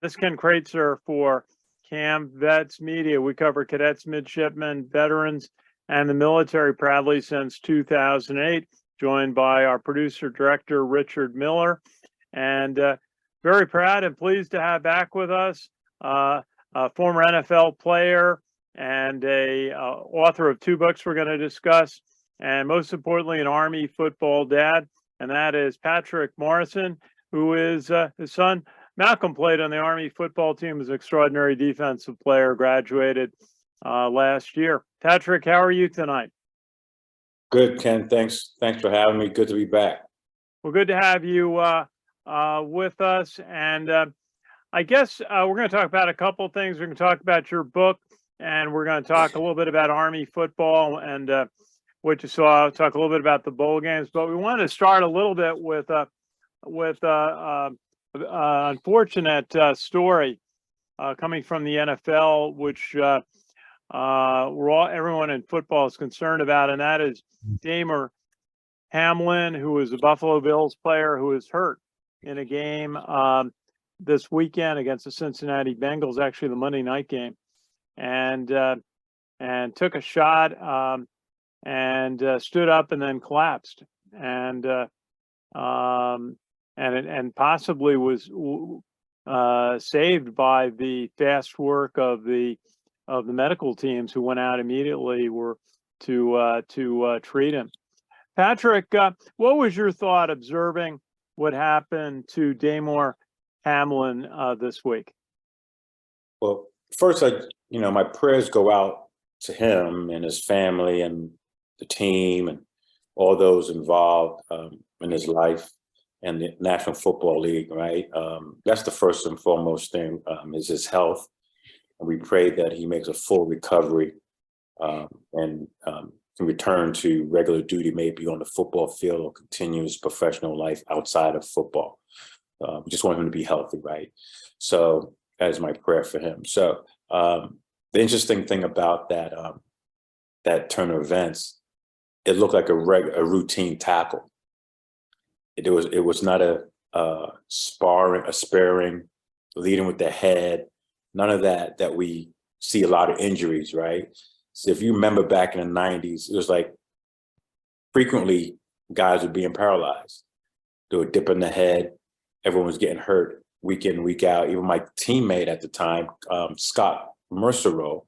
This is Ken Kreitzer for CaMMVetsMedia. We cover cadets, midshipmen, veterans, and the military proudly since 2008, joined by our producer, director, Richard Miller. And very proud and pleased to have back with us a former NFL player and a author of two books we're going to discuss, and most importantly, an Army football dad, and that is Patrick Morrison, who is his son. Malcolm played on the Army football team as an extraordinary defensive player, graduated last year. Patrick, how are you tonight? Good, Ken. Thanks for having me. Good to be back. Well, good to have you with us. And I guess we're going to talk about a couple of things. We're going to talk about your book, and we're going to talk a little bit about Army football and what you saw, talk a little bit about the bowl games. But we wanted to start a little bit with unfortunate story coming from the NFL, which everyone in football is concerned about, and that is Damar Hamlin, who was a Buffalo Bills player who was hurt in a game this weekend against the Cincinnati Bengals, actually the Monday night game, and took a shot and stood up and then collapsed, and possibly was saved by the fast work of the medical teams who went out immediately to treat him. Patrick, what was your thought observing what happened to Damar Hamlin this week? Well, first, my prayers go out to him and his family and the team and all those involved in his life. And the National Football League, right? That's the first and foremost thing, is his health. And we pray that he makes a full recovery and can return to regular duty, maybe on the football field, or continue his professional life outside of football. We just want him to be healthy, right? So that is my prayer for him. So the interesting thing about that turn of events, it looked like a routine tackle. It was not a sparing, leading with the head, none of that we see a lot of injuries, right? So if you remember back in the 90s, it was like frequently guys were being paralyzed. They were dipping the head. Everyone was getting hurt week in, week out. Even my teammate at the time, Scott Mercereau,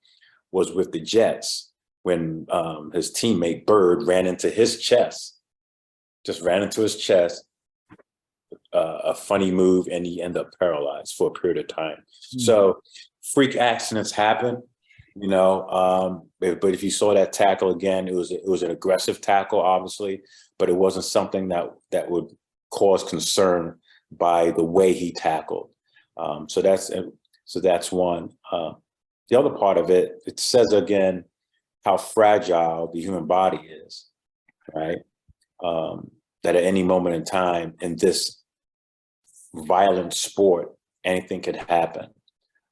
was with the Jets when his teammate Bird ran into his chest. Just ran into his chest, a funny move, and he ended up paralyzed for a period of time. Mm-hmm. So freak accidents happen, but if you saw that tackle again, it was an aggressive tackle, obviously, but it wasn't something that would cause concern by the way he tackled. So that's one. The other part of it says again how fragile the human body is, right? That at any moment in time in this violent sport, anything could happen.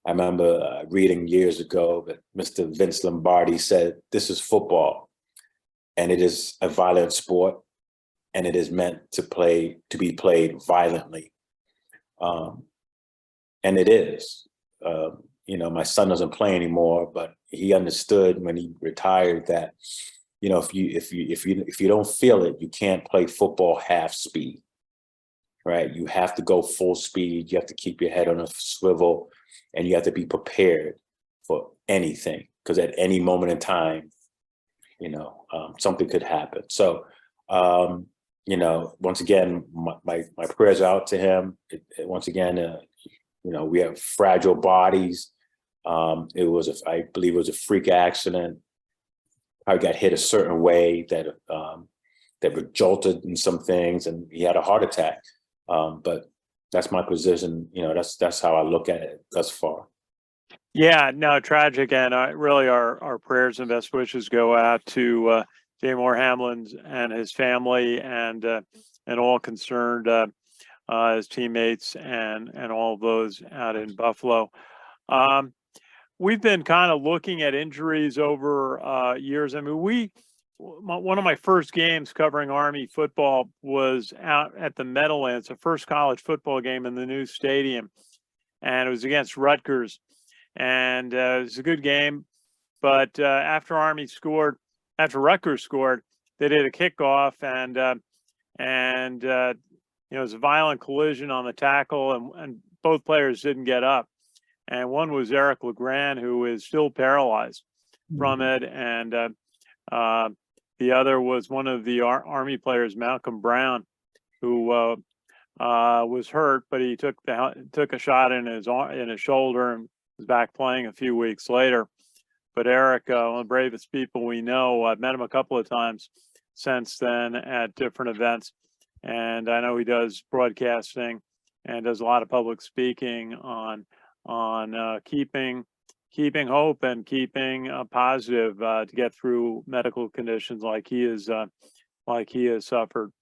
I remember reading years ago that Mr. Vince Lombardi said, "This is football, and it is a violent sport, and it is meant to be played violently." And it is. My son doesn't play anymore, but he understood when he retired that, if you don't feel it, you can't play football half speed, right? You have to go full speed. You have to keep your head on a swivel, and you have to be prepared for anything, because at any moment in time, something could happen. So, once again, my prayers are out to him. Once again, we have fragile bodies. I believe it was a freak accident. I got hit a certain way that jolted in some things, and he had a heart attack. But that's my position. That's how I look at it thus far. Yeah, no, tragic, and really our prayers and best wishes go out to Damar Hamlin and his family and all concerned, his teammates and all of those out in Buffalo. We've been kind of looking at injuries over years. I mean, one of my first games covering Army football was out at the Meadowlands, the first college football game in the new stadium. and it was against Rutgers, and it was a good game. But after Rutgers scored, they did a kickoff, and it was a violent collision on the tackle, and both players didn't get up. And one was Eric LeGrand, who is still paralyzed from it, and the other was one of the Army players, Malcolm Brown, who was hurt, but he took a shot in his shoulder and was back playing a few weeks later. But Eric, one of the bravest people we know. I've met him a couple of times since then at different events, and I know he does broadcasting and does a lot of public speaking on keeping hope and keeping positive to get through medical conditions like he has suffered.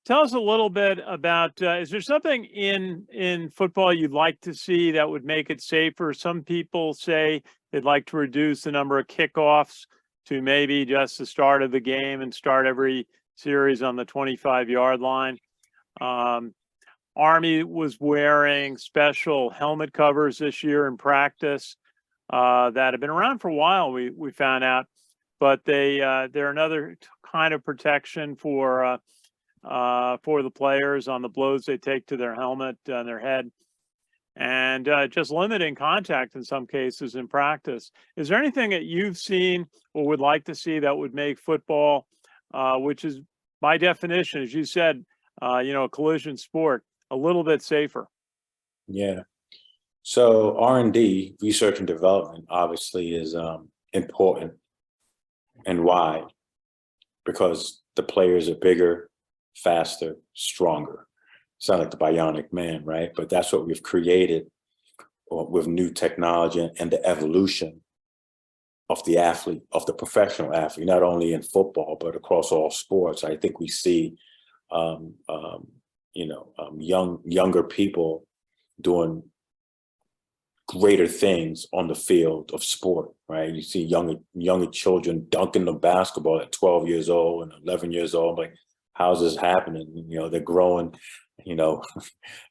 Tell us a little bit about, is there something in football you'd like to see that would make it safer? Some people say they'd like to reduce the number of kickoffs to maybe just the start of the game and start every series on the 25-yard line. Army was wearing special helmet covers this year in practice that have been around for a while, we found out, but they're another kind of protection for the players on the blows they take to their helmet and their head, and just limiting contact in some cases in practice. Is there anything that you've seen or would like to see that would make football, which is by definition, as you said, a collision sport, a little bit safer? Yeah. So R&D, research and development, obviously is important and wide, because the players are bigger, faster, stronger. Sound like the bionic man, right? But that's what we've created with new technology and the evolution of the athlete, of the professional athlete, not only in football, but across all sports. I think we see, younger people doing greater things on the field of sport, right? You see younger children dunking the basketball at 12 years old and 11 years old. Like, how's this happening? They're growing,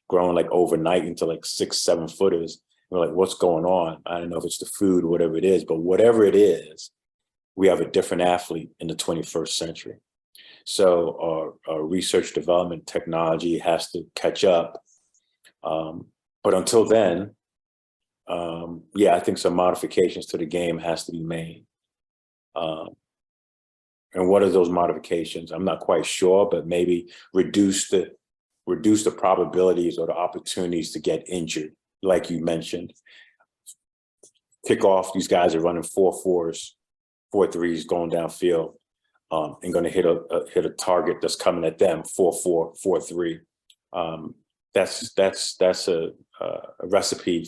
growing like overnight into like 6-7 footers. We're like, what's going on? I don't know if it's the food or whatever it is, but whatever it is, we have a different athlete in the 21st century. So our research development technology has to catch up. But until then, I think some modifications to the game has to be made. And what are those modifications? I'm not quite sure, but maybe reduce the probabilities or the opportunities to get injured, like you mentioned. Kick off, these guys are running 4.4s, 4.3s going downfield, and going to hit a target that's coming at them 4.4, 4.3. That's a recipe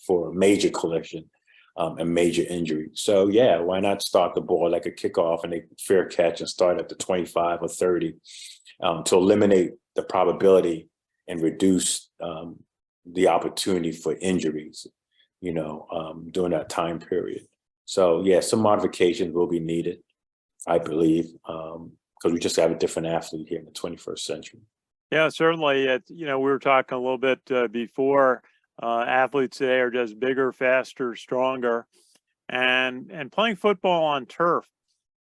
for a major collision and major injury. So yeah, why not start the ball like a kickoff and a fair catch and start at the 25 or 30 to eliminate the probability and reduce the opportunity for injuries, during that time period. So yeah, some modifications will be needed, I believe, because we just have a different athlete here in the 21st century. Yeah, certainly. We were talking a little bit before. Athletes today are just bigger, faster, stronger, and playing football on turf.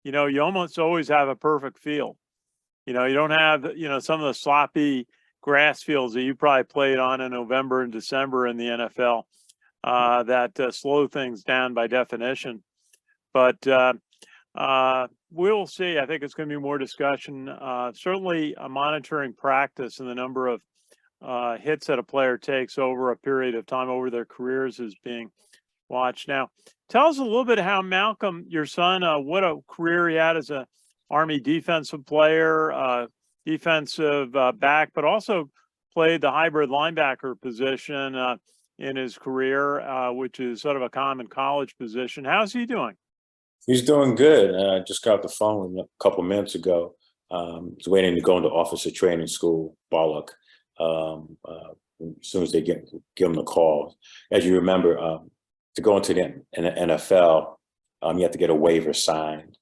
You almost always have a perfect field. You don't have some of the sloppy grass fields that you probably played on in November and December in the NFL that slow things down by definition. But we'll see. I think it's going to be more discussion. Certainly, monitoring practice and the number of hits that a player takes over a period of time over their careers is being watched. Now, tell us a little bit how Malcolm, your son, what a career he had as a Army defensive player, defensive back, but also played the hybrid linebacker position in his career, which is sort of a common college position. How's he doing? He's doing good. I just got off the phone a couple minutes ago. He's waiting to go into officer training school, Bollock. As soon as they give him the call. As you remember, to go into the NFL, you have to get a waiver signed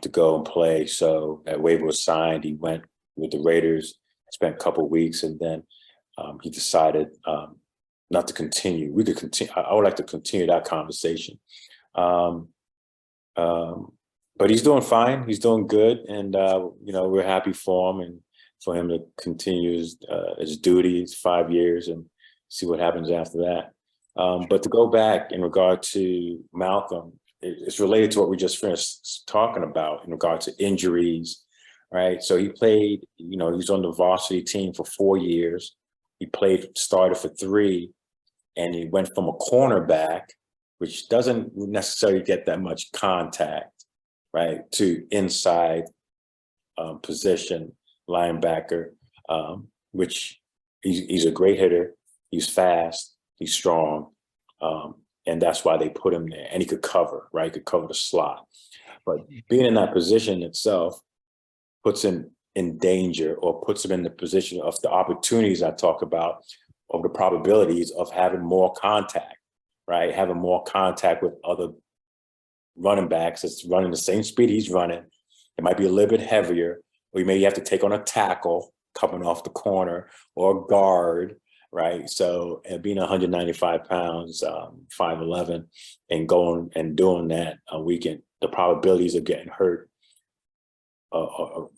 to go and play. So that waiver was signed. He went with the Raiders, spent a couple of weeks, and then he decided not to continue. We could continue. I would like to continue that conversation. But he's doing fine. He's doing good, and we're happy for him and for him to continue his duties 5 years and see what happens after that. But to go back in regard to Malcolm, it's related to what we just finished talking about in regard to injuries, right? So he played. He was on the varsity team for 4 years. He started for 3, and he went from a cornerback, which doesn't necessarily get that much contact, right, to inside position linebacker, which he's a great hitter. He's fast, he's strong, and that's why they put him there. And he could cover, right? He could cover the slot. But being in that position itself puts him in danger, or puts him in the position of the opportunities I talk about, of the probabilities of having more contact, right? Having more contact with other running backs that's running the same speed he's running. It might be a little bit heavier, or you may have to take on a tackle coming off the corner, or a guard, right? So being 195 pounds, 5'11", and going and doing that a weekend, the probabilities of getting hurt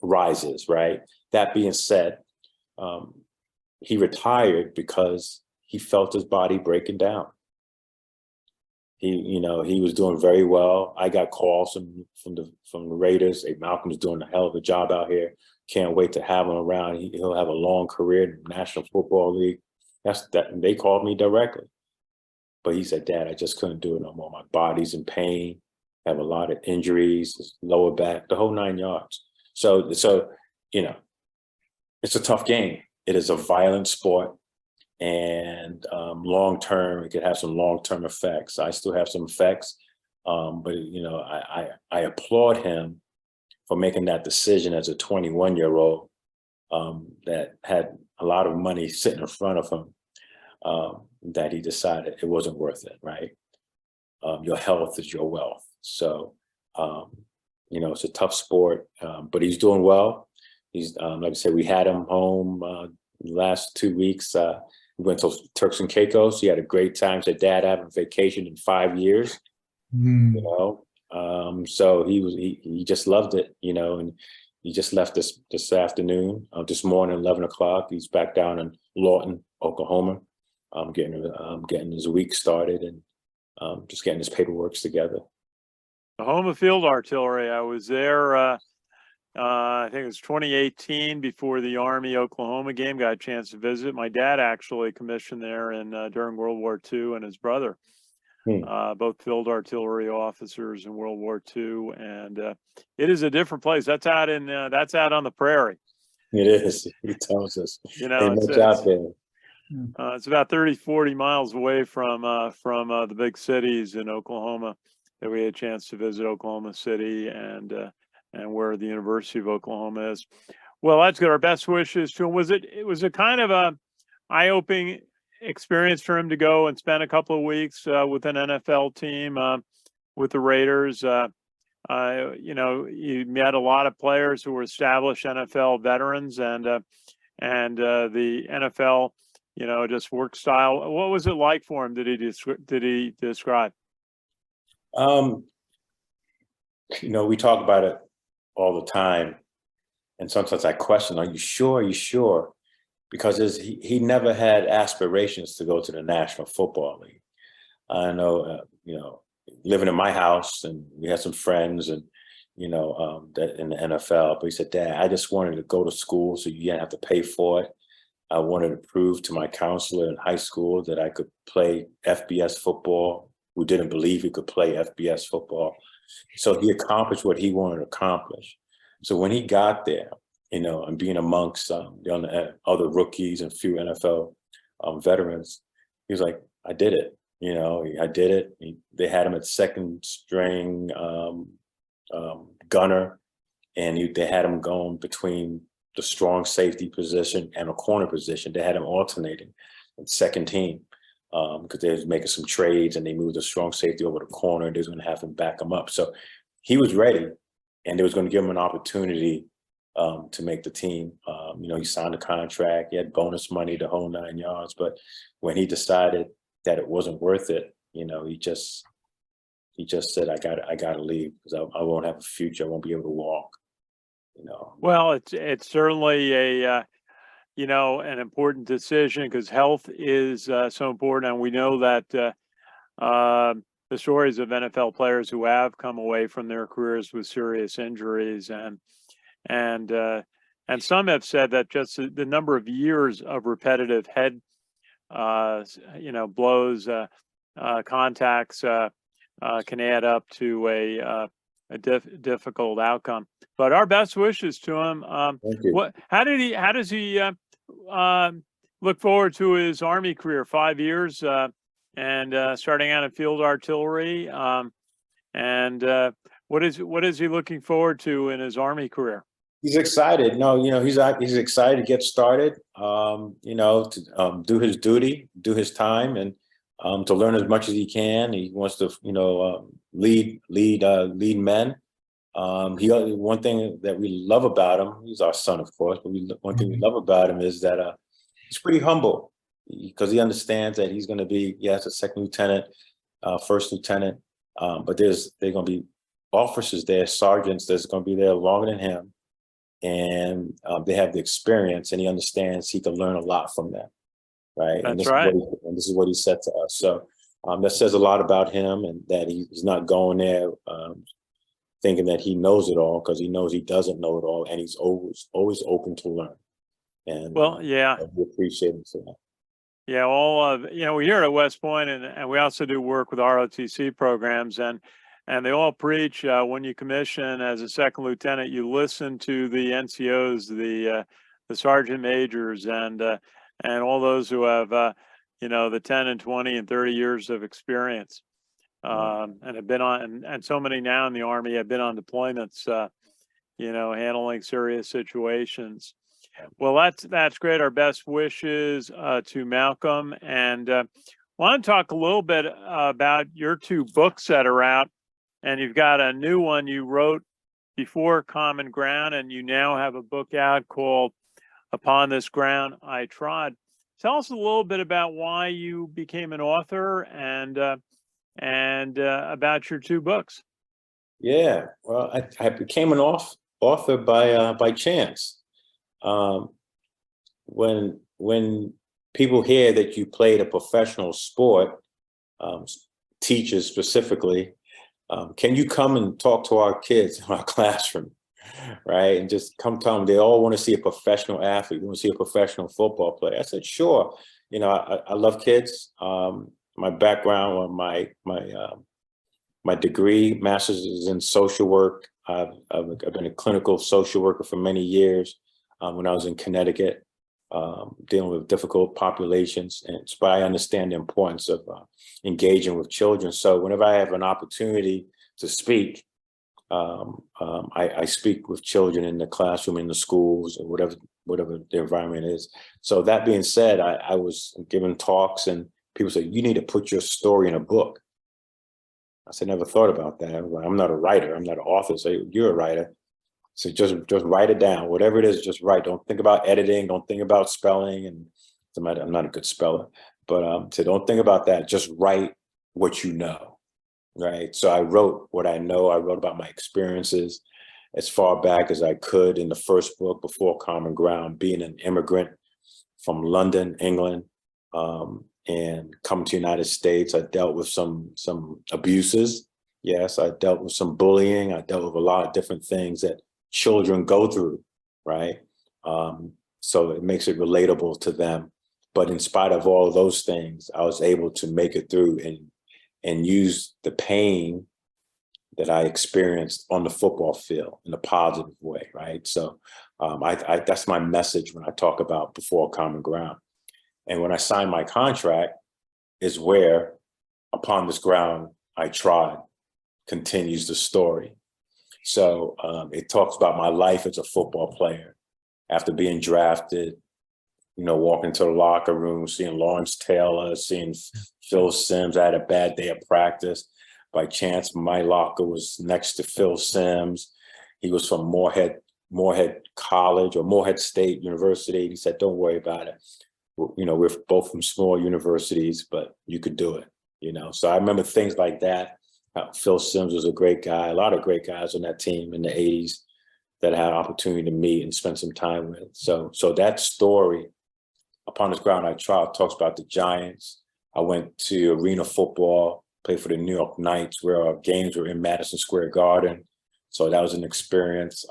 rises, right? That being said, he retired because he felt his body breaking down. He was doing very well. I got calls from the Raiders. Hey, Malcolm's doing a hell of a job out here. Can't wait to have him around. He'll have a long career in the National Football League. They called me directly. But he said, Dad, I just couldn't do it no more. My body's in pain. I have a lot of injuries, lower back, the whole 9 yards. So it's a tough game. It is a violent sport. And long-term, it could have some long-term effects. I still have some effects, but I applaud him for making that decision as a 21-year-old that had a lot of money sitting in front of him, that he decided it wasn't worth it, right? Your health is your wealth. So, it's a tough sport, but he's doing well. He's, like I said, we had him home the last 2 weeks. We went to Turks and Caicos. He had a great time. Said, Dad, I haven't vacationed in 5 years. So he just loved it, and he just left this afternoon, this morning, 11 o'clock. He's back down in Lawton, Oklahoma, getting his week started and just getting his paperwork together. The home of Field Artillery. I was there, I think it was 2018, before the Army-Oklahoma game. Got a chance to visit. My dad actually commissioned there during World War II, and his brother, both field artillery officers in World War II. And it is a different place. That's out on the prairie. It is. He tells us. It's about 30, 40 miles away from the big cities in Oklahoma. That we had a chance to visit Oklahoma City and where the University of Oklahoma is. Well, that's good. Our best wishes to him. It was a kind of a eye-opening experience for him to go and spend a couple of weeks with an NFL team, with the Raiders. He met a lot of players who were established NFL veterans, and the NFL, just work style. What was it like for him? Did he describe? We talk about it all the time, and sometimes I question, are you sure? Are you sure? Because he never had aspirations to go to the National Football League. I know, living in my house, and we had some friends, and that in the NFL. But he said, Dad, I just wanted to go to school so you didn't have to pay for it. I wanted to prove to my counselor in high school that I could play FBS football, who didn't believe he could play FBS football. So he accomplished what he wanted to accomplish. So when he got there, and being amongst the other rookies and few NFL veterans, he was like, I did it. I did it. They had him at second string gunner, and they had him going between the strong safety position and a corner position. They had him alternating in second team because they was making some trades, and they moved the strong safety over to corner. They was going to have him back him up. So he was ready, and they was going to give him an opportunity to make the team. He signed a contract, he had bonus money, the whole 9 yards. But when he decided that it wasn't worth it, he just said, I gotta leave because I won't have a future. I won't be able to walk. Well, it's certainly a an important decision because health is so important, and we know that the stories of NFL players who have come away from their careers with serious injuries, and some have said that just the number of years of repetitive head blows, contacts can add up to a difficult outcome. But our best wishes to him. Thank you. How does he look forward to his Army career? 5 years and starting out in field artillery. And what is he looking forward to in his Army career? He's excited. No, he's excited to get started. To do his duty, do his time, and to learn as much as he can. He wants to, lead men. One thing that we love about him, he's our son, of course, but one thing we love about him is that he's pretty humble because he understands that he's going to be, yes, a second lieutenant, first lieutenant, but they're going to be officers there, sergeants that's going to be there longer than him, and they have the experience, and he understands he can learn a lot from them, right? That's right. And this is what he said to us. So that says a lot about him, and that he's not going there thinking that he knows it all, because he knows he doesn't know it all, and he's always open to learn. And yeah, we appreciate him for that. Yeah, all we here at West Point, and we also do work with ROTC programs, and they all preach when you commission as a second lieutenant, you listen to the NCOs, the sergeant majors, and all those who have the 10 and 20 and 30 years of experience. And have been on, and so many now in the Army have been on deployments, handling serious situations. Well, that's great. Our best wishes to Malcolm, and want to talk a little bit about your two books that are out, and you've got a new one you wrote before Common Ground, and you now have a book out called Upon This Ground I Trod. Tell us a little bit about why you became an author and about your two books. Yeah, well, I became an author by chance. When people hear that you played a professional sport, teachers specifically, can you come and talk to our kids in our classroom, right? And just come tell them. They all want to see a professional athlete. They want to see a professional football player. I said, sure. I love kids. My background, or my degree, master's, is in social work. I've been a clinical social worker for many years. When I was in Connecticut, dealing with difficult populations, but I understand the importance of engaging with children. So whenever I have an opportunity to speak, I speak with children in the classroom, in the schools, or whatever the environment is. So that being said, I was giving talks, and people say, you need to put your story in a book. I said, never thought about that. I'm not a writer. I'm not an author. So you're a writer. So just write it down. Whatever it is, just write. Don't think about editing. Don't think about spelling. And I'm not a good speller, but so don't think about that. Just write what you know, right? So I wrote what I know. I wrote about my experiences as far back as I could in the first book, Before Common Ground, being an immigrant from London, England, and come to the United States. I dealt with some abuses. Yes, I dealt with some bullying. I dealt with a lot of different things that children go through, right? So it makes it relatable to them. But in spite of all of those things, I was able to make it through and use the pain that I experienced on the football field in a positive way, right? So that's my message when I talk about Before Common Ground. And when I signed my contract is where Upon This Ground I Trod continues the story. So it talks about my life as a football player after being drafted, walking to the locker room, seeing Lawrence Taylor, seeing Phil Simms. I had a bad day of practice. By chance, my locker was next to Phil Simms. He was from Moorhead, Morehead College or Morehead State University. He said, don't worry about it. We're both from small universities, but you could do it, So I remember things like that. Phil Simms was a great guy, a lot of great guys on that team in the 80s that I had an opportunity to meet and spend some time with. So that story, Upon This Ground I Trod, talks about the Giants. I went to arena football, played for the New York Knights, where our games were in Madison Square Garden. So that was an experience.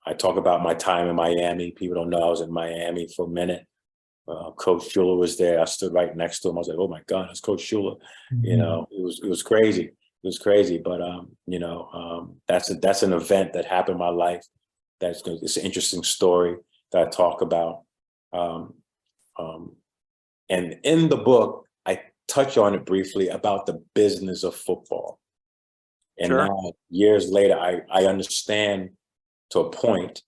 I talk about my time in Miami. People don't know I was in Miami for a minute. Coach Schuler was there. I stood right next to him. I was like, "Oh my God, it's Coach Schuler." Mhm. It was crazy. It was crazy, but that's an event that happened in my life. It's an interesting story that I talk about. And in the book, I touch on it briefly about the business of football. And Sure. now, years later, I understand to a point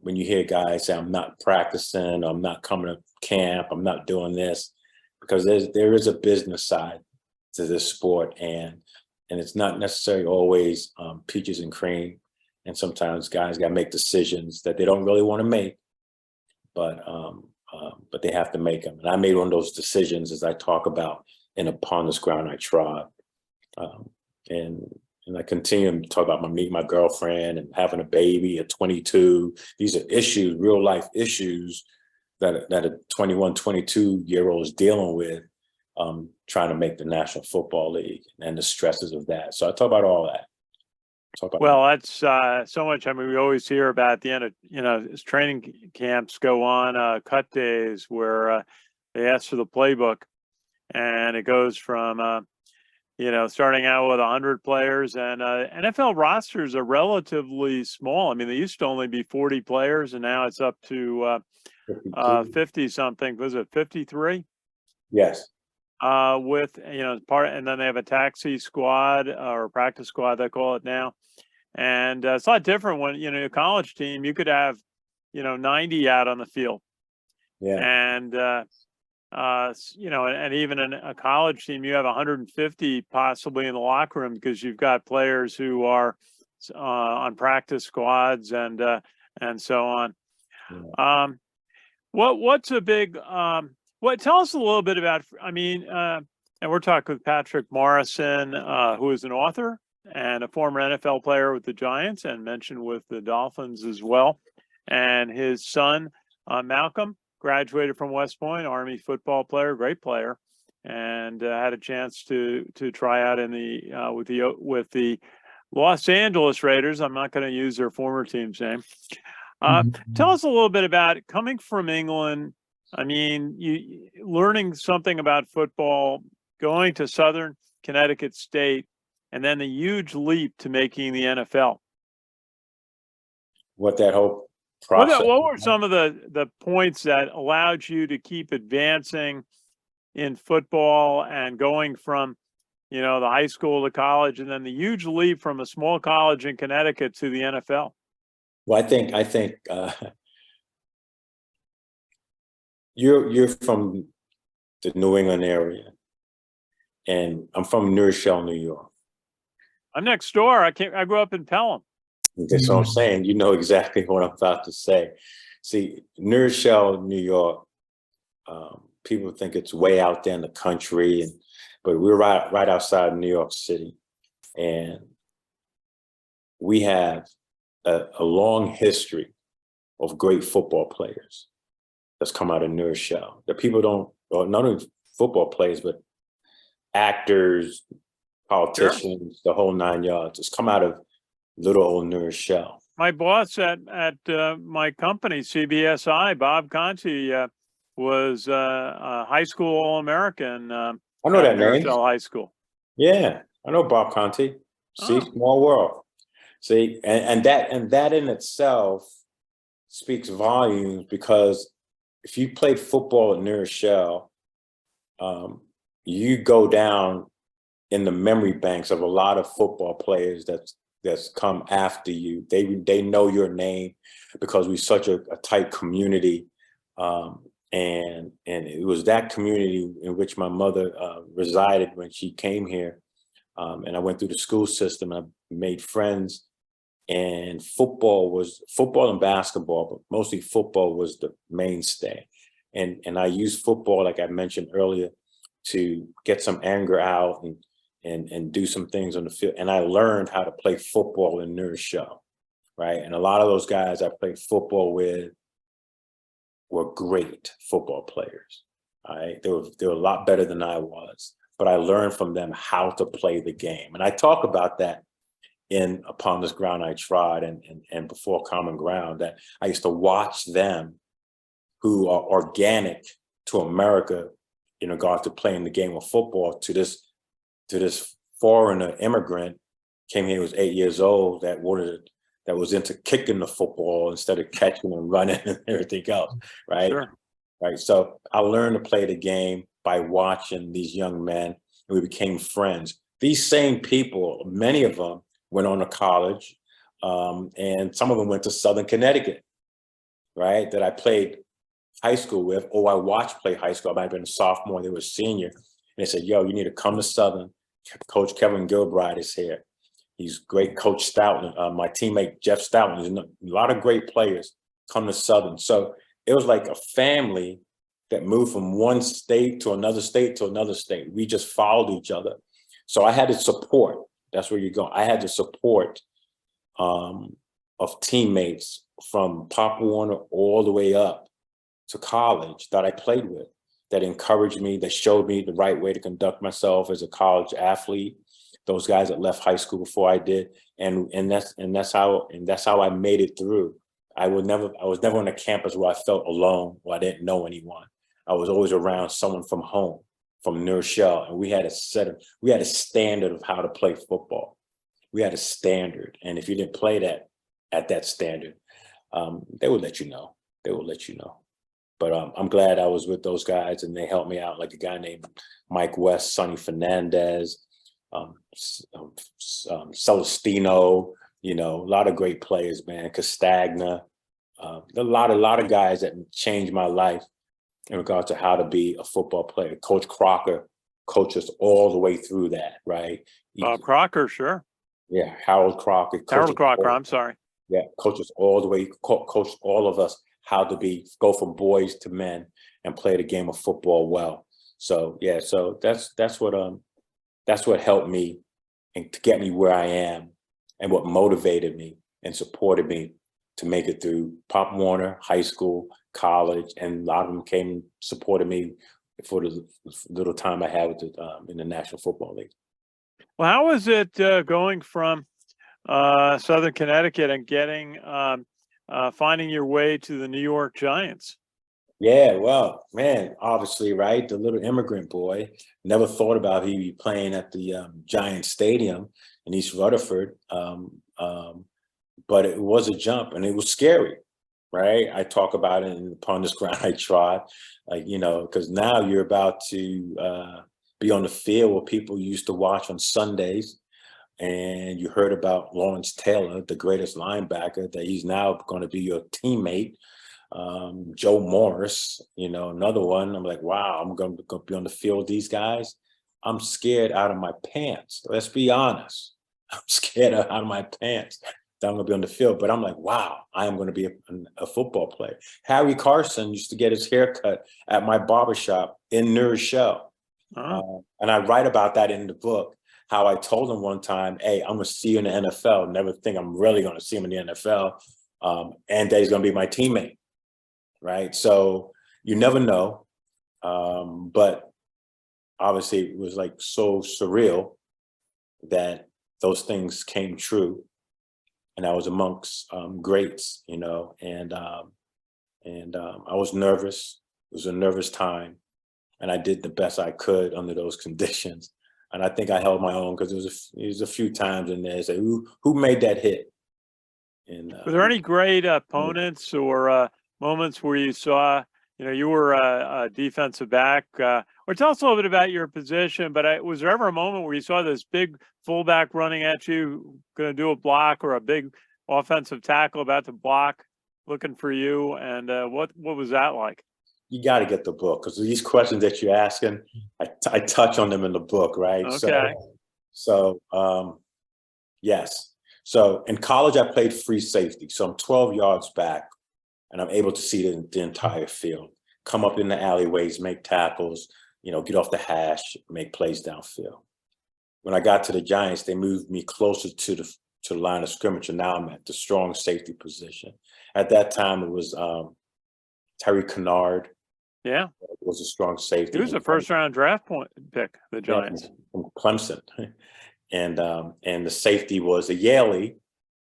when you hear guys say, I'm not practicing, I'm not coming to camp, I'm not doing this, because there is a business side to this sport, and it's not necessarily always peaches and cream. And sometimes guys got to make decisions that they don't really want to make, but they have to make them. And I made one of those decisions, as I talk about in Upon This Ground I Trod. And I continue to talk about meeting my girlfriend and having a baby at 22. These are issues, real life issues that a 21, 22-year-old is dealing with, trying to make the National Football League and the stresses of that. So I talk about all that. Well, that's so much. I mean, we always hear about the end of, as training camps go on, cut days where they ask for the playbook, and it goes from, starting out with 100 players, and NFL rosters are relatively small. I mean, they used to only be 40 players, and now it's up to 50 something. Was it 53? Yes. With, and then they have a taxi squad or practice squad, they call it now. And it's a lot different when, a college team, you could have, 90 out on the field. Yeah. And, and even in a college team, you have 150 possibly in the locker room, because you've got players who are on practice squads and so on. Yeah. What's a big, tell us a little bit about, and we're talking with Patrick Morrison, who is an author and a former NFL player with the Giants and mentioned with the Dolphins as well. And his son, Malcolm, graduated from West Point, Army football player, great player, and had a chance to try out in the with the Los Angeles Raiders. I'm not going to use their former team's name. Tell us a little bit about coming from England. I mean, you learning something about football, going to Southern Connecticut State, and then the huge leap to making the NFL. What that whole process. What were some of the points that allowed you to keep advancing in football and going from, the high school to college, and then the huge leap from a small college in Connecticut to the NFL? Well, I think you're from the New England area, and I'm from New Rochelle, New York. I'm next door. I grew up in Pelham. That's what I'm saying. You know exactly what I'm about to say. See, New Rochelle, New York, people think it's way out there in the country, but we're right outside New York City, and we have a long history of great football players that's come out of New Rochelle. That people don't, well, not only football players, but actors, politicians, the whole 9 yards. It's come out of little old New Rochelle. My boss at my company, CBSI, Bob Conti, was a high school All-American. I know that New name. Rochelle High School. Yeah, I know Bob Conti. See, small world. See, and that in itself speaks volumes, because if you played football at New Rochelle, you go down in the memory banks of a lot of football players that's come after you. They know your name because we're such a tight community, and it was that community in which my mother resided when she came here, and I went through the school system. I made friends and football and basketball, but mostly football was the mainstay. And I used football, like I mentioned earlier, to get some anger out and do some things on the field. And I learned how to play football in New Show, right? And a lot of those guys I played football with were great football players. All right, they were a lot better than I was, but I learned from them how to play the game. And I talk about that in Upon This Ground I Trod and before Common Ground, that I used to watch them, who are organic to America in regard to playing the game of football, to this foreigner immigrant came here, was 8 years old, that was into kicking the football instead of catching and running and everything else, right? Sure. Right. So I learned to play the game by watching these young men, and we became friends. These same people, many of them went on to college, and some of them went to Southern Connecticut, right? That I played high school with, or I watched play high school. I might have been a sophomore, they were a senior. And they said, yo, you need to come to Southern. Coach Kevin Gilbride is here. He's great. Coach Stoughton, my teammate Jeff Stoughton, there's a lot of great players come to Southern. So it was like a family that moved from one state to another state to another state. We just followed each other. So I had to support, that's where you're going. I had the support of teammates from Pop Warner all the way up to college that I played with, that encouraged me, that showed me the right way to conduct myself as a college athlete. Those guys that left high school before I did, and that's how I made it through. I was never on a campus where I felt alone, or I didn't know anyone. I was always around someone from home, from New Rochelle, and we had a standard of how to play football. We had a standard, and if you didn't play that at that standard, they would let you know. They will let you know. But I'm glad I was with those guys, and they helped me out, like a guy named Mike West, Sonny Fernandez, Celestino, a lot of great players, man. Castagna, a lot of guys that changed my life in regard to how to be a football player. Coach Crocker coached us all the way through that, right? Crocker, sure. Yeah, Harold Crocker. Harold Crocker, I'm sorry. Yeah, coaches all the way, coached all of us how to go from boys to men and play the game of football well. So yeah, so that's what helped me and to get me where I am, and what motivated me and supported me to make it through Pop Warner, high school, college, and a lot of them came and supported me for the little time I had with in the National Football League. Well, how was it going from Southern Connecticut and getting finding your way to the New York Giants? Yeah, well, man, obviously, right? The little immigrant boy, never thought about he'd be playing at the Giant Stadium in East Rutherford. But it was a jump, and it was scary, right? I talk about it in Upon This Ground I Trod, because now you're about to be on the field where people used to watch on Sundays. And you heard about Lawrence Taylor, the greatest linebacker, that he's now going to be your teammate. Joe Morris, another one. I'm like, wow, I'm going to be on the field with these guys. I'm scared out of my pants. Let's be honest. I'm scared out of my pants that I'm going to be on the field. But I'm like, wow, I am going to be a football player. Harry Carson used to get his hair cut at my barbershop in New Rochelle. And I write about that in the book, how I told him one time, hey, I'm going to see you in the NFL. Never think I'm really going to see him in the NFL. And that he's going to be my teammate. Right. So you never know. But obviously it was like so surreal that those things came true. And I was amongst greats, and I was nervous. It was a nervous time. And I did the best I could under those conditions. And I think I held my own, because there was a few times in there, say, who made that hit? And were there any great opponents or moments where you saw, you were a defensive back, or tell us a little bit about your position, but was there ever a moment where you saw this big fullback running at you, going to do a block, or a big offensive tackle about to block, looking for you? And what was that like? You got to get the book, because these questions that you're asking, I touch on them in the book, right? Okay. So yes. So in college, I played free safety. So I'm 12 yards back and I'm able to see the entire field, come up in the alleyways, make tackles, get off the hash, make plays downfield. When I got to the Giants, they moved me closer to the line of scrimmage, and now I'm at the strong safety position. At that time, it was Terry Kennard. Yeah. Was a strong safety. He was a first-round draft pick, the Giants. From Clemson. And the safety was a Yaley,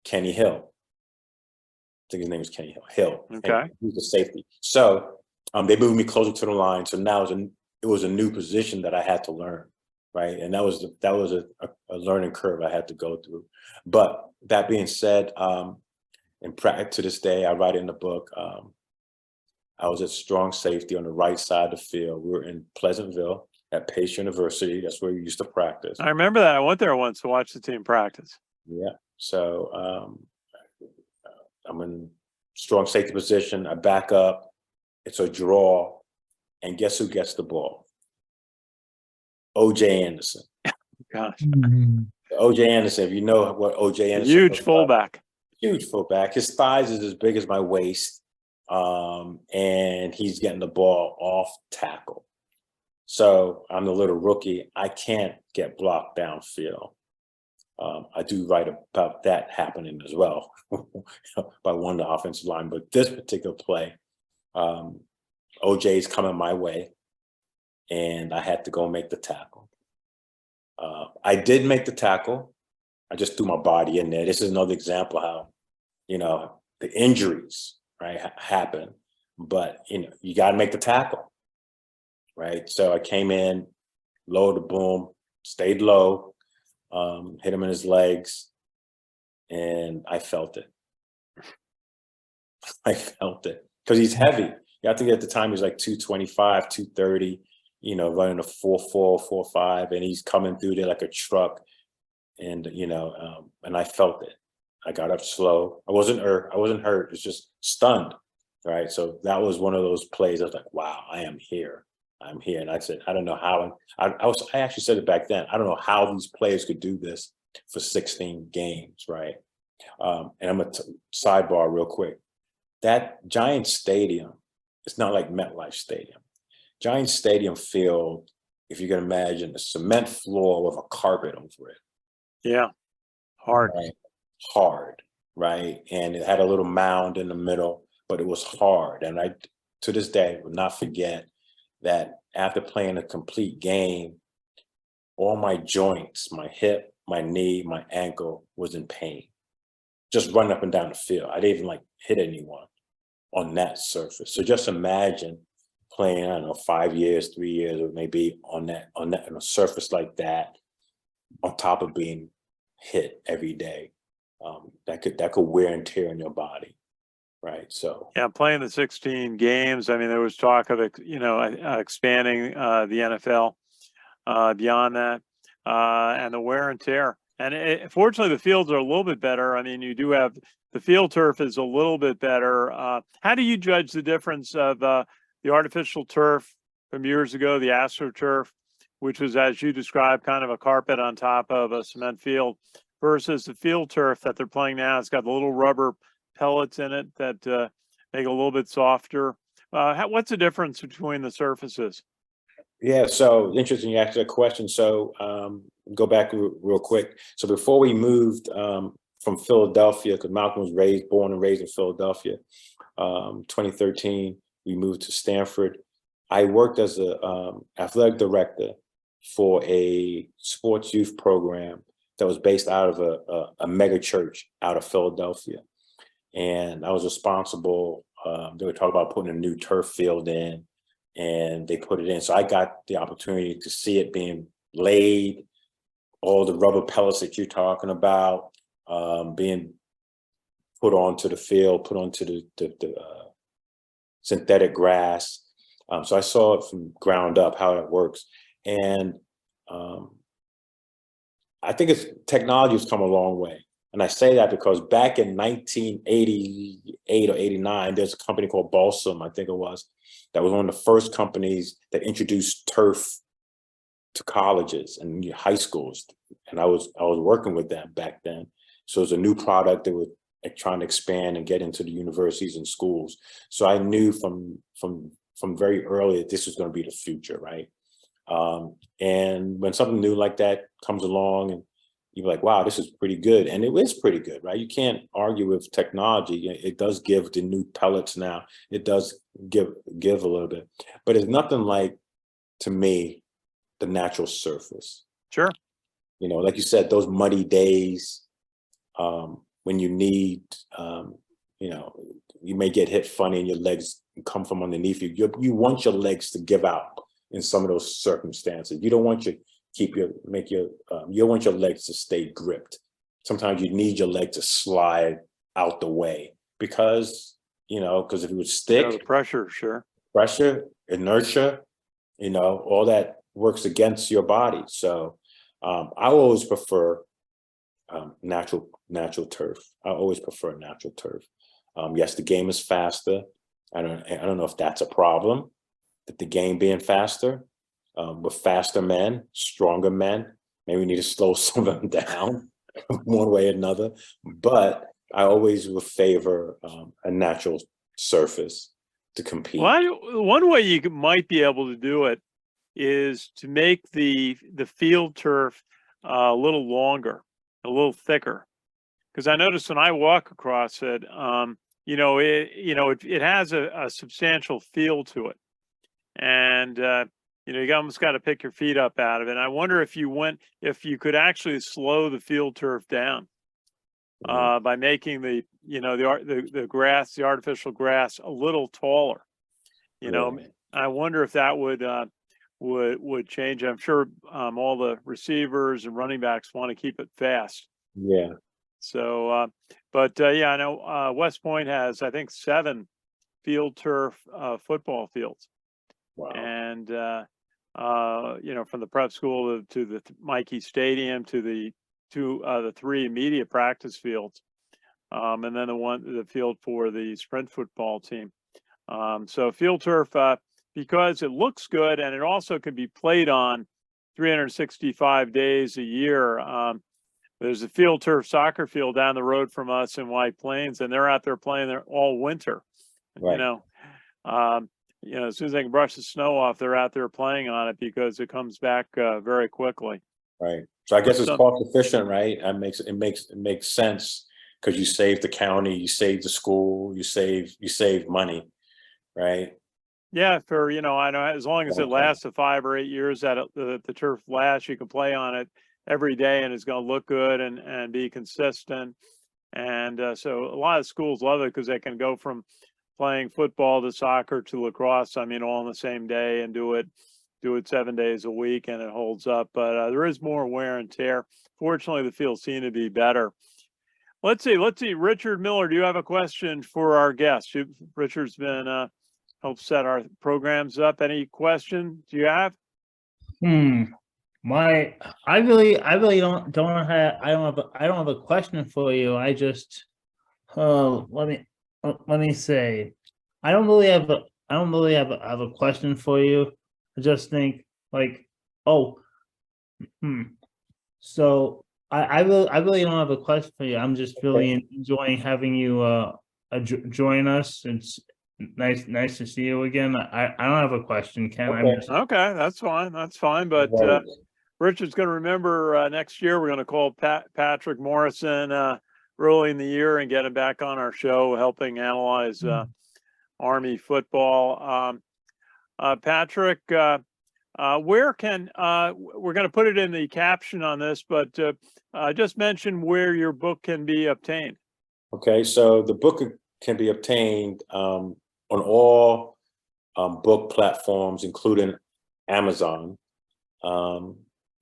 Kenny Hill. I think his name was Kenny Hill. Okay. He was the safety. So they moved me closer to the line. So now it was a new position that I had to learn, right? And that was a learning curve I had to go through. But that being said, in practice to this day, I write in the book, I was at strong safety on the right side of the field. We were in Pleasantville at Pace University. That's where we used to practice. I remember that. I went there once to watch the team practice. Yeah. So I'm in strong safety position. I back up. It's a draw. And guess who gets the ball? O.J. Anderson. Gosh. O.J. Anderson, if you know what O.J. Anderson Huge fullback. Huge fullback. His thighs is as big as my waist. And he's getting the ball off tackle. So I'm the little rookie. I can't get blocked downfield. I do write about that happening as well by one of the offensive line. But this particular play, OJ's coming my way, and I had to go make the tackle. I did make the tackle. I just threw my body in there. This is another example how, the injuries, right, happen. But, you got to make the tackle, right? So I came in, low to boom, stayed low, hit him in his legs, and I felt it. I felt it because he's heavy. I think at the time he was like 225, 230, running a 4.4, 4.5, and he's coming through there like a truck. And, and I felt it. I got up slow. I wasn't hurt. It's just stunned. Right. So that was one of those plays. I was like, wow, I am here. I'm here. And I said, I don't know how. I actually said it back then. I don't know how these players could do this for 16 games. Right. And I'm going to sidebar real quick. That Giants Stadium, it's not like MetLife Stadium. Giants Stadium field, if you can imagine, a cement floor with a carpet over it. Yeah. Hard. Right? Hard. Right. And it had a little mound in the middle, but it was hard. And I, to this day, will not forget that after playing a complete game, all my joints, my hip, my knee, my ankle was in pain. Just running up and down the field. I didn't even hit anyone on that surface. So just imagine playing, I don't know, 5 years, 3 years, or maybe on a surface like that, on top of being hit every day. That could wear and tear in your body. Right. So yeah, playing the 16 games. I mean, there was talk of expanding the NFL beyond that, and the wear and tear. And fortunately, the fields are a little bit better. I mean, you do have the field turf is a little bit better. How do you judge the difference of the artificial turf from years ago, the AstroTurf, which was, as you described, kind of a carpet on top of a cement field, versus the field turf that they're playing now? It's got the little rubber pellets in it that make it a little bit softer. What's the difference between the surfaces? Yeah, so interesting you asked that question. So go back real quick. So before we moved from Philadelphia, because Malcolm was born and raised in Philadelphia, 2013, we moved to Stanford. I worked as a athletic director for a sports youth program that was based out of a mega church out of Philadelphia. And I was responsible. They were talking about putting a new turf field in, and they put it in. So I got the opportunity to see it being laid, all the rubber pellets that you're talking about being put onto the field, put onto the synthetic grass. So I saw it from ground up, how it works. And I think technology has come a long way. And I say that because back in 1988 or 89, there's a company called Balsam, I think it was, that was one of the first companies that introduced turf to colleges and high schools. And I was working with them back then. So it's a new product that we're trying to expand and get into the universities and schools. So I knew from very early that this was going to be the future, right? And when something new like that comes along and you're like, wow, this is pretty good. And it is pretty good, right? You can't argue with technology. It does give the new pellets now. It does give a little bit, but it's nothing like, to me, the natural surface. Sure. You know, like you said, those muddy days, when you need, you know, you may get hit funny and your legs come from underneath you. You want your legs to give out in some of those circumstances. You don't want you want your legs to stay gripped. Sometimes you need your leg to slide out the way because if it would stick, the pressure, sure. Pressure, inertia, all that works against your body. So I always prefer natural turf. I always prefer natural turf. Yes, the game is faster. I don't know if that's a problem, that the game being faster, with faster men, stronger men. Maybe we need to slow some of them down one way or another. But I always would favor a natural surface to compete. Well, one way you might be able to do it is to make the field turf a little longer, a little thicker. Because I notice when I walk across it, it has a substantial feel to it, and you almost got to pick your feet up out of it. And I wonder if you could actually slow the field turf down by making the grass, the artificial grass, a little taller. I wonder if that would change. I'm sure all the receivers and running backs want to keep it fast. Yeah. So, I know West Point has, I think, 7 field turf football fields. Wow. And from the prep school to the Mikey Stadium to the 3 immediate practice fields, and then the field for the sprint football team. So field turf, because it looks good and it also can be played on 365 days a year. There's a field turf soccer field down the road from us in White Plains, and they're out there playing there all winter. Right. As soon as they can brush the snow off, they're out there playing on it because it comes back very quickly. Right. So I guess it's cost efficient, right? It makes sense because you save the county, you save the school, you save money, right? Yeah, I know as long as it lasts 5 or 8 years that the turf lasts, you can play on it every day and it's going to look good and be consistent. And so a lot of schools love it because they can go from playing football to soccer to lacrosse, all in the same day, and do it 7 days a week, and it holds up. But there is more wear and tear. Fortunately, the fields seem to be better. Let's see. Richard Miller, do you have a question for our guest? Richard's been helped set our programs up. Any question do you have? I really don't have a question for you. I just let me say, I don't really have a question for you. I just think so I really don't have a question for you. I'm just really enjoying having you join us. It's nice to see you again. I don't have a question, Ken. Okay, that's fine. But Richard's going to remember next year we're going to call Patrick Morrison early in the year and get him back on our show, helping analyze Army football. Patrick, where can we're going to put it in the caption on this, but just mention where your book can be obtained. Okay, so the book can be obtained on all book platforms, including Amazon.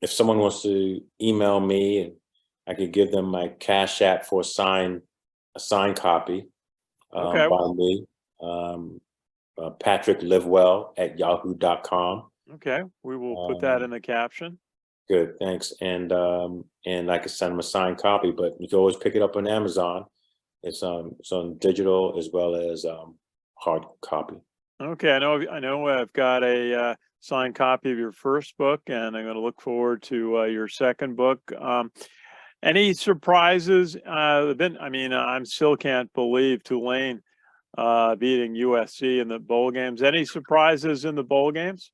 If someone wants to email me, and I could give them my Cash App for a signed copy by me, PatrickLivewell@yahoo.com. Okay, we will put that in the caption. Good, thanks. And I can send them a signed copy, but you can always pick it up on Amazon. It's on digital as well as hard copy. Okay, I know I've got a signed copy of your first book, and I'm going to look forward to your second book. Any surprises? I still can't believe Tulane beating USC in the bowl games. Any surprises in the bowl games?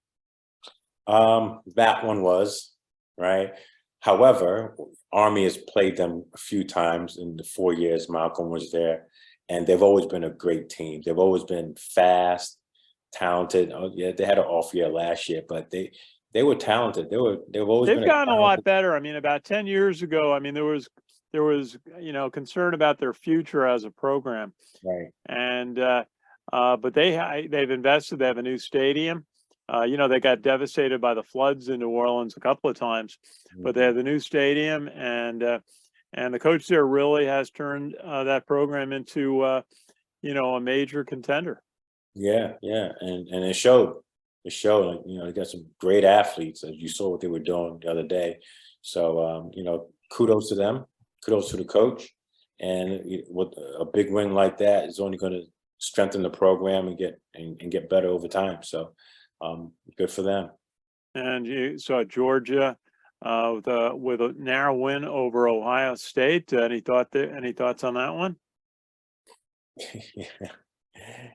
That one was, right? However, Army has played them a few times in the 4 years Malcolm was there, and they've always been a great team. They've always been fast, talented. Oh yeah, they had an off year last year, but they were talented. They've always They've been gotten a lot better. About 10 years ago, there was concern about their future as a program, right. and but they've invested. They have a new stadium. They got devastated by the floods in New Orleans a couple of times, but they have the new stadium, and the coach there really has turned that program into a major contender. Yeah, and it showed. It showed. They got some great athletes, as you saw what they were doing the other day. So kudos to them. Kudos to the coach. And with a big win like that is only going to strengthen the program and get better over time. So good for them. And you saw Georgia with a narrow win over Ohio State. Any thoughts on that one?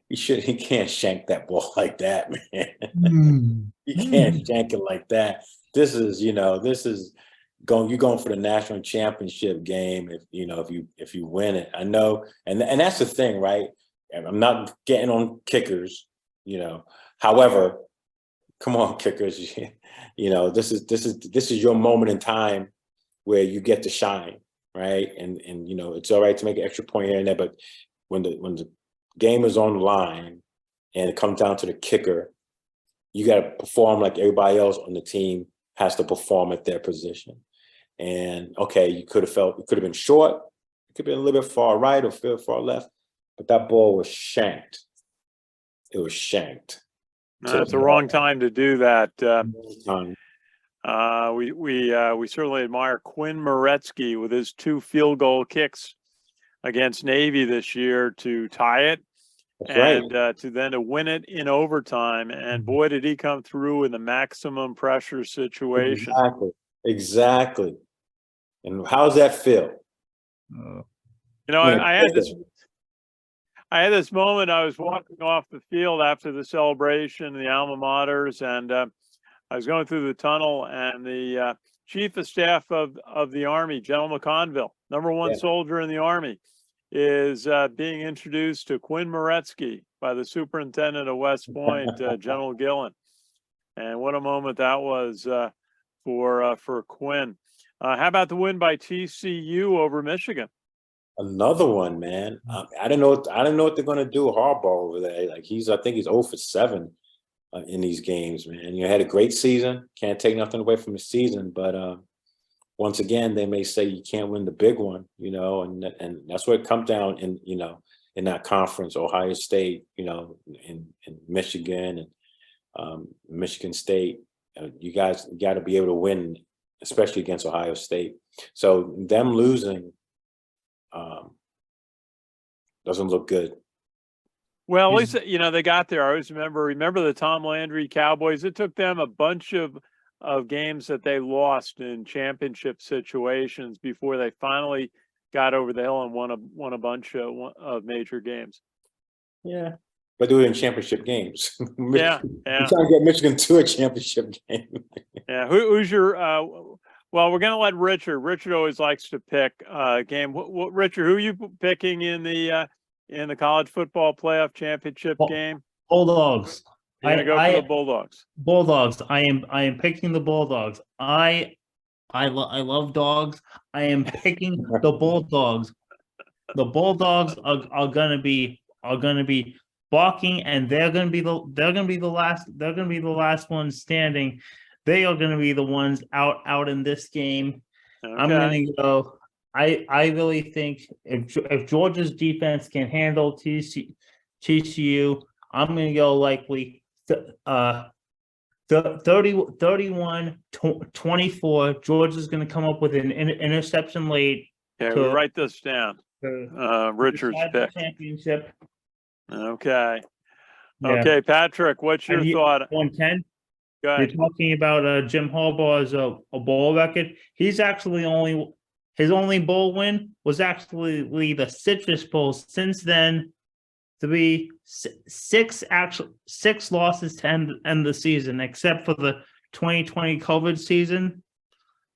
He can't shank that ball like that, man. You can't shank it like that. This is you're going for the national championship game if you win it. I know, and that's the thing, right? I'm not getting on kickers, However, come on, kickers, this is your moment in time where you get to shine, right? And it's all right to make an extra point here and there, but when the game is on the line and it comes down to the kicker, you got to perform like everybody else on the team has to perform at their position. And okay, you could have been short, it could have been a little bit far right or far left, but that ball was shanked. It was shanked. No, it's the wrong time to do that. We certainly admire Quinn Morrison with his 2 field goal kicks against Navy this year to tie it. That's right. And to win it in overtime. And boy, did he come through in the maximum pressure situation. Exactly. And how's that feel? I had this moment. I was walking off the field after the celebration, the alma maters, and I was going through the tunnel, and the chief of staff of the Army, General McConville, number 1 soldier in the Army, is being introduced to Quinn Morrison by the superintendent of West Point, General Gillen. And what a moment that was for Quinn. How about the win by TCU over Michigan? Another one, man. I don't know what they're going to do. Harbaugh over there, I think he's 0 for 7 in these games, man. You had a great season. Can't take nothing away from the season, but once again, they may say you can't win the big one, and that's what it comes down in that conference, Ohio State, in Michigan and Michigan State. You guys got to be able to win, especially against Ohio State. So them losing doesn't look good. Well, at least they got there. I always remember the Tom Landry Cowboys. It took them a bunch of games that they lost in championship situations before they finally got over the hill and won a bunch of major games. Yeah, but they were in championship games. Yeah. We're trying to get Michigan to a championship game. Yeah, who's your? Well, we're gonna let Richard. Richard always likes to pick a game. Richard, who are you picking in the college football playoff championship game? Bulldogs. You're gonna go for the Bulldogs. Bulldogs. I am picking the Bulldogs. I love dogs. I am picking the Bulldogs. The Bulldogs are gonna be barking, and they're gonna be the last ones standing. They are gonna be the ones out in this game. Okay. I'm gonna go. I really think if Georgia's defense can handle TCU, I'm gonna go likely 31-24. Georgia's gonna come up with an interception late. Okay, we'll write this down. Richard's pick. Championship. Okay. Yeah. Okay, Patrick, what's your thought? 110. Go ahead. You're talking about Jim Harbaugh's a bowl record. He's actually only His only bowl win was actually the Citrus Bowl. Since then, six losses to end the season, except for the 2020 COVID season.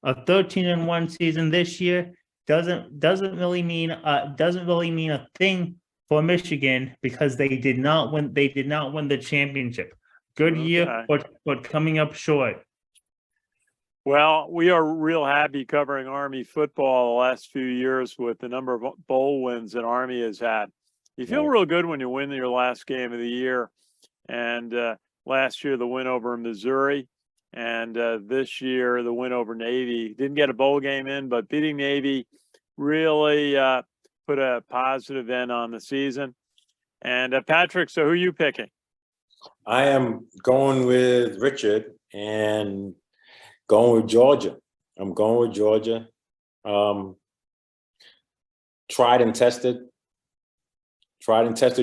A 13-1 season this year doesn't really mean a thing for Michigan because they did not win the championship. Good year, but coming up short. Well, we are real happy covering Army football the last few years with the number of bowl wins that Army has had. You feel real good when you win your last game of the year. And last year, the win over Missouri. And this year, the win over Navy. Didn't get a bowl game in, but beating Navy really put a positive end on the season. And Patrick, so who are you picking? I am going with Richard and going with Georgia. I'm going with Georgia. Tried and tested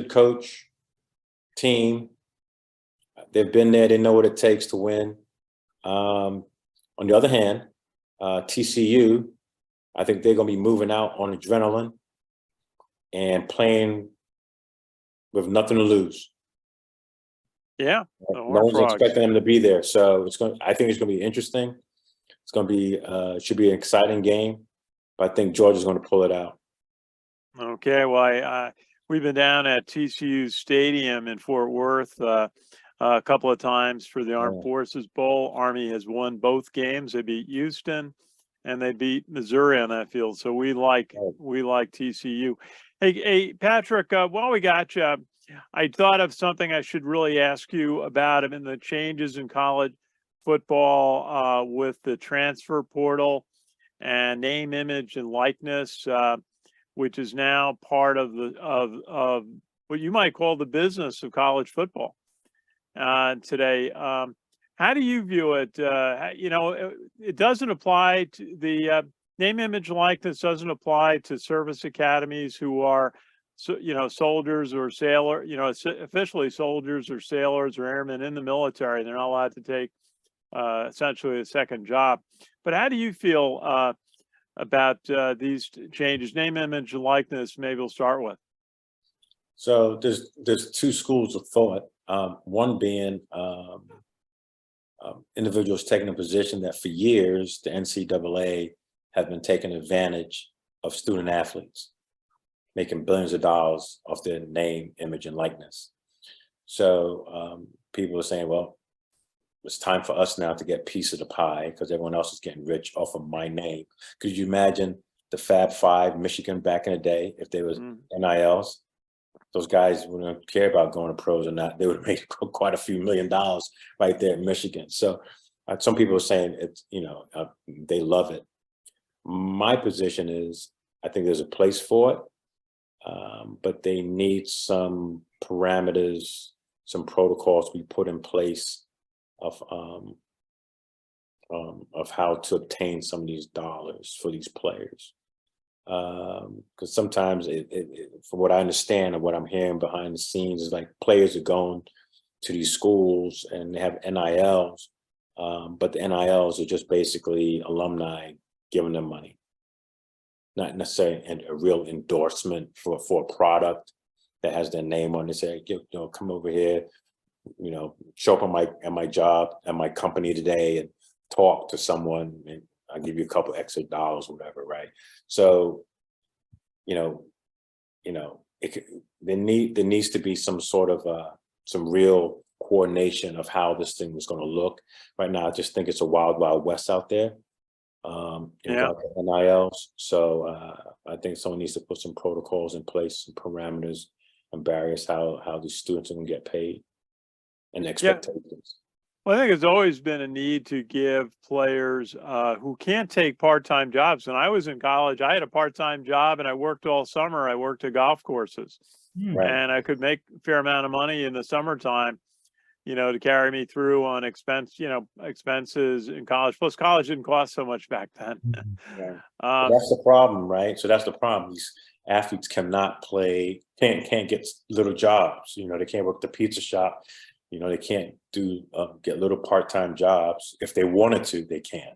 coach, team. They've been there. They know what it takes to win. On the other hand, TCU, I think they're going to be moving out on adrenaline and playing with nothing to lose. Yeah, no one's expecting them to be there, so I think it's going to be interesting. It's going to be should be an exciting game, but I think Georgia's going to pull it out. Okay, well, we've been down at TCU Stadium in Fort Worth a couple of times for the Armed Forces Bowl. Army has won both games. They beat Houston and they beat Missouri on that field. So we like TCU. Hey, Patrick, while we got you, I thought of something I should really ask you about. I mean, the changes in college football with the transfer portal and name, image, and likeness, which is now part of what you might call the business of college football today. How do you view it? It doesn't apply to the name, image, likeness doesn't apply to service academies who are, soldiers or officially soldiers or sailors or airmen in the military. They're not allowed to take essentially a second job. But how do you feel about these changes? Name, image, and likeness, maybe we'll start with. So there's two schools of thought. One being individuals taking a position that for years the NCAA have been taking advantage of student athletes, making billions of dollars off their name, image, and likeness. So people are saying, well, it's time for us now to get a piece of the pie because everyone else is getting rich off of my name. Could you imagine the Fab Five, Michigan back in the day, if there was NILs? Those guys wouldn't care about going to pros or not. They would have made quite a few $1 million right there in Michigan. So some people are saying it's, they love it. My position is, I think there's a place for it, but they need some parameters, some protocols to be put in place of how to obtain some of these dollars for these players. Because sometimes from what I understand and what I'm hearing behind the scenes is like players are going to these schools and they have NILs, but the NILs are just basically alumni giving them money, not necessarily a real endorsement for a product that has their name on it. Say, come over here, show up at my job at my company today and talk to someone, and I'll give you a couple extra dollars, whatever, right? So, there needs to be some sort of some real coordination of how this thing is going to look. Right now, I just think it's a wild, wild west out there. About the NILs. So I think someone needs to put some protocols in place, some parameters and barriers how these students are going to get paid and expectations. Well, I think there's always been a need to give players who can't take part-time jobs. When I was in college, I had a part-time job and I worked all summer. I worked at golf courses, and I could make a fair amount of money in the summertime, to carry me through on expenses in college. Plus, college didn't cost so much back then. That's the problem, right? So that's the problem. These athletes cannot play, can't get little jobs. They can't work the pizza shop. They can't get little part-time jobs. If they wanted to, they can.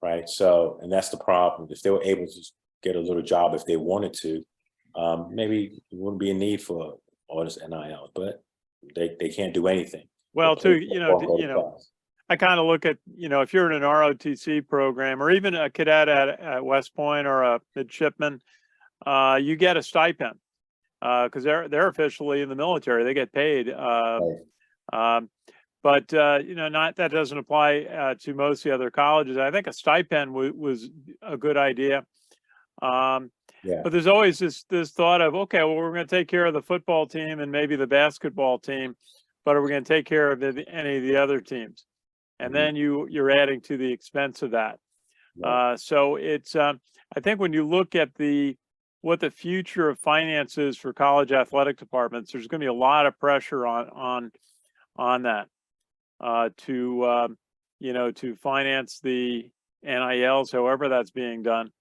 right? So, and that's the problem. If they were able to get a little job if they wanted to, maybe it wouldn't be a need for all this NIL, but they can't do anything. Well, but play too, football, go to class. I kind of look at, if you're in an ROTC program or even a cadet at West Point or a midshipman, you get a stipend because they're officially in the military. They get paid. Right. But not that doesn't apply to most of the other colleges. I think a stipend was a good idea. Yeah. But there's always this thought of, okay, well, we're going to take care of the football team and maybe the basketball team, but are we going to take care of any of the other teams? And then you're adding to the expense of that. Right. So it's I think when you look at what the future of finance is for college athletic departments, there's going to be a lot of pressure on that to finance the NILs, however that's being done.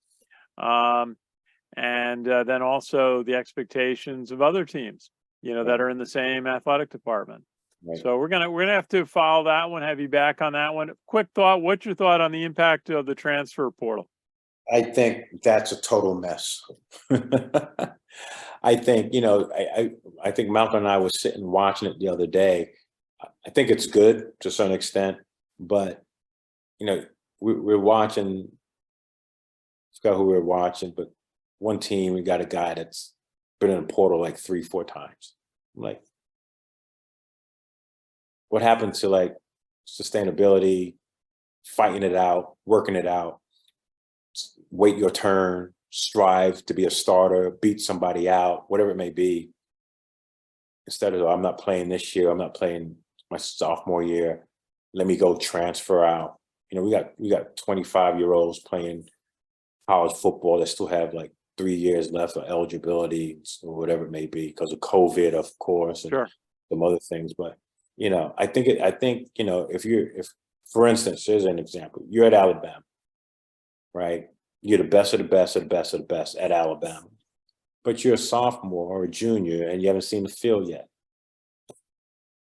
And then also the expectations of other teams, that are in the same athletic department. Right. So we're gonna have to follow that one, have you back on that one. Quick thought, what's your thought on the impact of the transfer portal? I think that's a total mess. I think, I think Malcolm and I was sitting watching it the other day. I think it's good to some extent, but we're watching. I forgot who we're watching, but one team, we got a guy that's been in the portal like 3-4 times. I'm like, what happened to like sustainability, fighting it out, working it out, wait your turn, strive to be a starter, beat somebody out, whatever it may be. Instead of, I'm not playing this year, I'm not playing my sophomore year, let me go transfer out. We got 25-year-olds playing college football that still have like 3 years left of eligibility or whatever it may be because of COVID, of course, and Sure. some other things. But I think if for instance, here's an example: you're at Alabama, right? You're the best of the best of the best of the best at Alabama, but you're a sophomore or a junior and you haven't seen the field yet.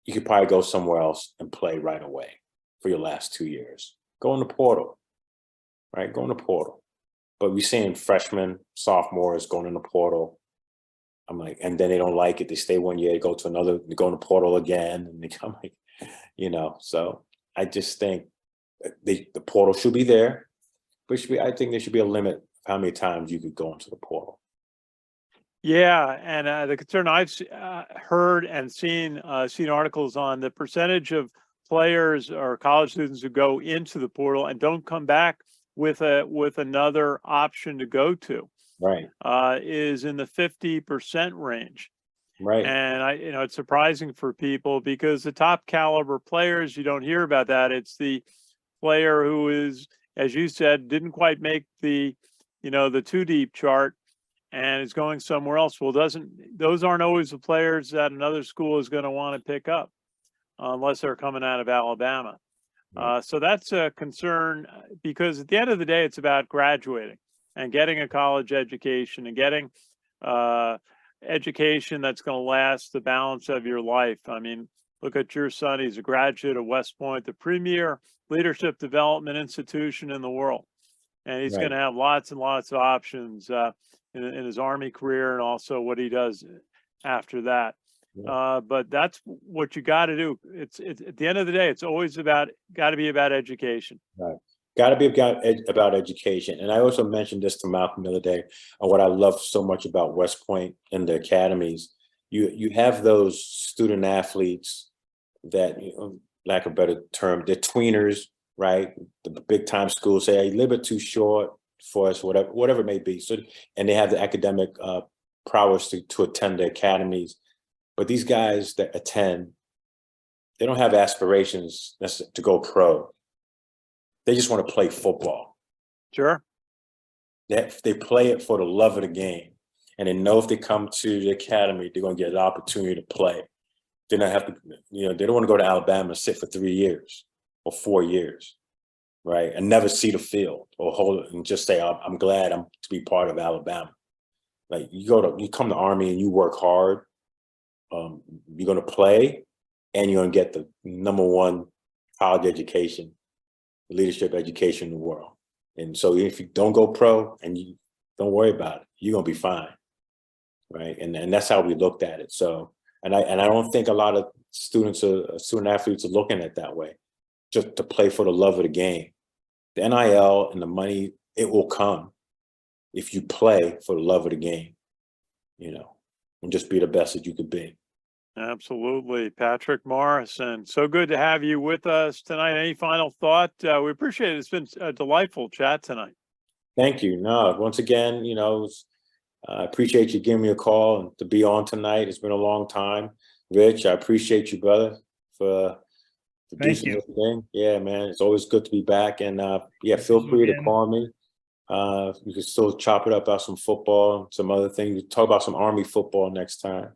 You could probably go somewhere else and play right away for your last 2 years. Go in the portal, right? Go in the portal. But we're seeing freshmen, sophomores going in the portal. I'm like, and then they don't like it. They stay 1 year, go to another, they go in the portal again, and they come like, So I just think the portal should be there, but I think there should be a limit of how many times you could go into the portal. Yeah, and the concern I've heard and seen articles on the percentage of players or college students who go into the portal and don't come back with another option to go to, right, is in the 50% range. Right. And it's surprising for people because the top caliber players, you don't hear about that. It's the player who is, as you said, didn't quite make the 2 deep chart and is going somewhere else. Well, those aren't always the players that another school is going to want to pick up unless they're coming out of Alabama. So that's a concern because at the end of the day, it's about graduating and getting a college education and getting education that's going to last the balance of your life. I mean, look at your son. He's a graduate of West Point, the premier leadership development institution in the world. And he's going to have lots and lots of options in his Army career and also what he does after that. But that's what you got to do. It's at the end of the day, it's always got to be about education. Right. Got to be about education. And I also mentioned this to Malcolm the other day, and what I love so much about West Point and the academies, you have those student athletes that, lack of a better term, they're tweeners, right? The big time schools say, hey, a little bit too short for us, whatever it may be. So, and they have the academic prowess to attend the academies. But these guys that attend, they don't have aspirations to go pro. They just want to play football. Sure. They play it for the love of the game. And they know if they come to the academy, they're going to get an opportunity to play. They don't have to, they don't want to go to Alabama and sit for 3 years or 4 years, right? And never see the field or hold it and just say, I'm glad I'm to be part of Alabama. Like you come to Army and you work hard. You're going to play and you're going to get the #1 college education, leadership education in the world. And so if you don't go pro and you don't worry about it, you're going to be fine. Right. And that's how we looked at it. So, and I don't think a lot of student athletes are looking at it that way, just to play for the love of the game. The NIL and the money, it will come if you play for the love of the game, you know, and just be the best that you could be. Absolutely. Patrick Morrison, so good to have you with us tonight. Any final thought? We appreciate it. It's been a delightful chat tonight. Thank you. No, once again, you know, I appreciate you giving me a call and to be on tonight. It's been a long time. Rich, I appreciate you, brother, for Thank you. thing. Yeah, man, it's always good to be back. And yeah, feel free to call me. You can still chop it up about some football, some other things. We talk about some Army football next time.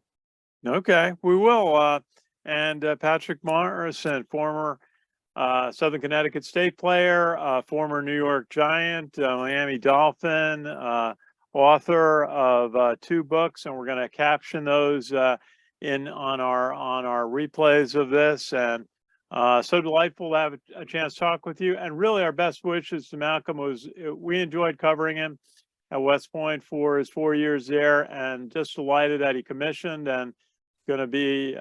Okay, we will. And Patrick Morrison, former Southern Connecticut State player, former New York Giant, Miami Dolphin, author of 2 books, and we're going to caption those in on our replays of this. And so delightful to have a chance to talk with you. And really, our best wishes to Malcolm. We enjoyed covering him at West Point for his 4 years there, and just delighted that he commissioned and going to be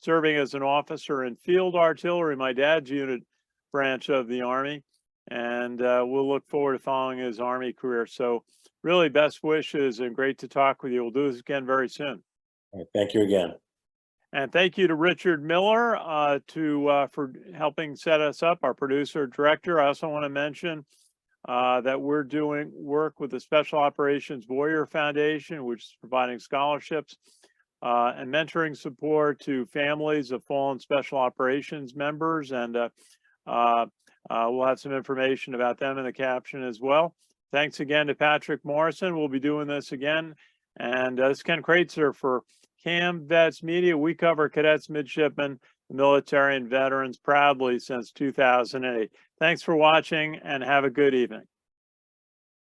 serving as an officer in field artillery, my dad's unit branch of the Army. And we'll look forward to following his Army career. So really best wishes and great to talk with you. We'll do this again very soon. All right, thank you again. And thank you to Richard Miller for helping set us up, our producer director. I also want to mention that we're doing work with the Special Operations Warrior Foundation, which is providing scholarships and mentoring support to families of fallen Special Operations members. And we'll have some information about them in the caption as well. Thanks again to Patrick Morrison. We'll be doing this again. And this is Ken Kreitzer for CaMMVetsMedia. We cover cadets, midshipmen, the military, and veterans proudly since 2008. Thanks for watching and have a good evening.